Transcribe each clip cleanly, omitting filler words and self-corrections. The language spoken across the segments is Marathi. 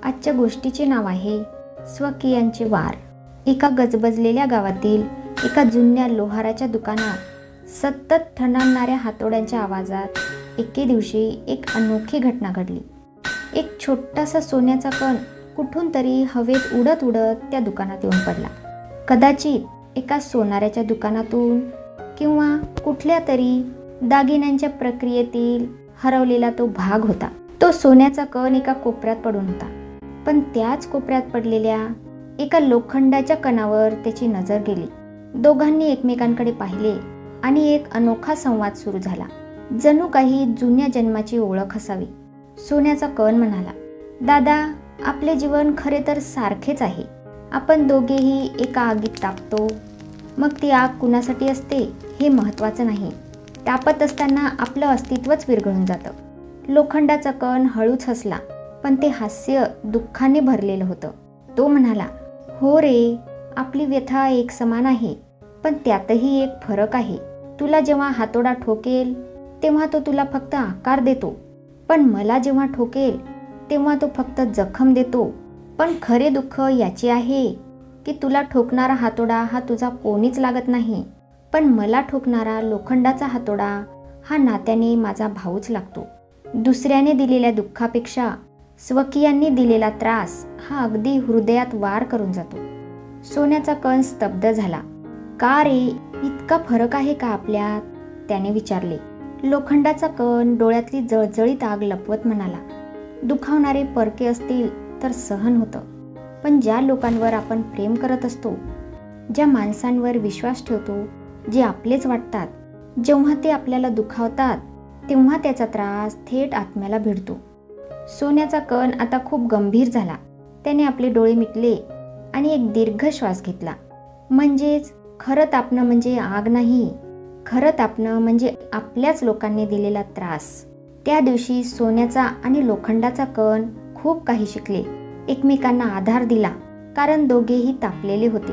आजच्या गोष्टीचे नाव आहे स्वकीयांचे वार। एका गजबजलेल्या गावातील एका जुन्या लोहाराच्या दुकानात सतत ठणठणाऱ्या हातोड्यांच्या आवाजात एके दिवशी एक अनोखी घटना घडली। एक छोटासा सोन्याचा कण कुठून तरी हवेत उडत उडत त्या दुकानात येऊन पडला। कदाचित एका सोनाराच्या दुकानातून किंवा कुठल्या तरी दागिन्यांच्या प्रक्रियेतील हरवलेला तो भाग होता। तो सोन्याचा कण एका कोपऱ्यात पडून होता, पण त्याच कोपऱ्यात पडलेल्या एका लोखंडाच्या कणावर त्याची नजर गेली। दोघांनी एकमेकांकडे पाहिले आणि एक अनोखा संवाद सुरू झाला, जणू काही जुन्या जन्माची ओळख असावी। सोन्याचा कण म्हणाला, दादा, आपले जीवन खरे तर सारखेच आहे। आपण दोघेही एका आगीत तापतो, मग ती आग कुणासाठी असते हे महत्त्वाचं नाही, तापत असताना आपलं अस्तित्वच विरघळून जातं। लोखंडाचा कण हळूच हसला, पण ते हास्य दुःखाने भरलेलं होतं। तो म्हणाला, हो रे, आपली व्यथा एक समान आहे, पण त्यातही एक फरक आहे। तुला जेव्हा हातोडा ठोकेल तेव्हा तो तुला फक्त आकार देतो, पण मला जेव्हा ठोकेल तेव्हा तो फक्त जखम देतो। पण खरे दुःख याचे आहे की तुला ठोकणारा हातोडा हा तुझा कोणीच लागत नाही, पण मला ठोकणारा लोखंडाचा हातोडा हा नात्याने माझा भाऊच लागतो। दुसऱ्याने दिलेल्या दुःखापेक्षा स्वकीयांनी दिलेला त्रास हा अगदी हृदयात वार करून जातो। सोन्याचा कण स्तब्ध झाला। का रे, इतका फरक आहे का आपल्यात? त्याने विचारले। लोखंडाचा कण डोळ्यातली जळजळीत आग लपवत म्हणाला, दुखावणारे परके असतील तर सहन होतं, पण ज्या लोकांवर आपण प्रेम करत असतो, ज्या माणसांवर विश्वास ठेवतो, जे आपलेच वाटतात, जेव्हा ते आपल्याला दुखावतात तेव्हा त्याचा त्रास थेट आत्म्याला भिडतो। सोन्याचा कण आता खूप गंभीर झाला। त्याने आपले डोळे मिटले आणि एक दीर्घ श्वास घेतला। म्हणजेच खरं तापणं म्हणजे आग नाही, खरं तापणं म्हणजे आपल्याच लोकांनी दिलेला त्रास। त्या दिवशी सोन्याचा आणि लोखंडाचा कण खूप काही शिकले, एकमेकांना आधार दिला, कारण दोघेही तापलेले होते।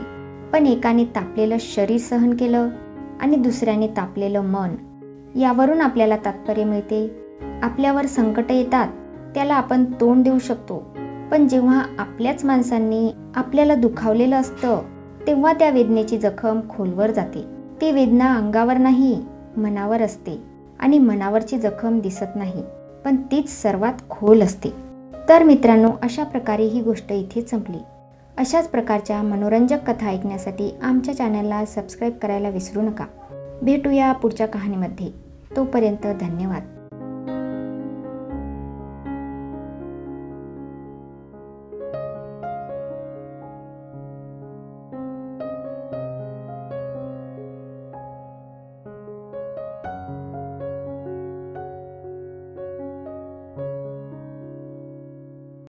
पण एकाने तापलेलं शरीर सहन केलं आणि दुसऱ्याने तापलेलं मन। यावरून आपल्याला तात्पर्य मिळते, आपल्यावर संकट येतात त्याला आपण तोंड देऊ शकतो, पण जेव्हा आपल्याच माणसांनी आपल्याला दुखावलेलं असतं तेव्हा त्या वेदनेची जखम खोलवर जाते। ती वेदना अंगावर नाही, मनावर असते, आणि मनावरची जखम दिसत नाही, पण तीच सर्वात खोल असते। तर मित्रांनो, अशा प्रकारे ही गोष्ट इथेच संपली। अशाच प्रकारच्या मनोरंजक कथा ऐकण्यासाठी आमच्या चॅनलला सबस्क्राईब करायला विसरू नका। भेटूया पुढच्या कहाणीमध्ये। तोपर्यंत धन्यवाद।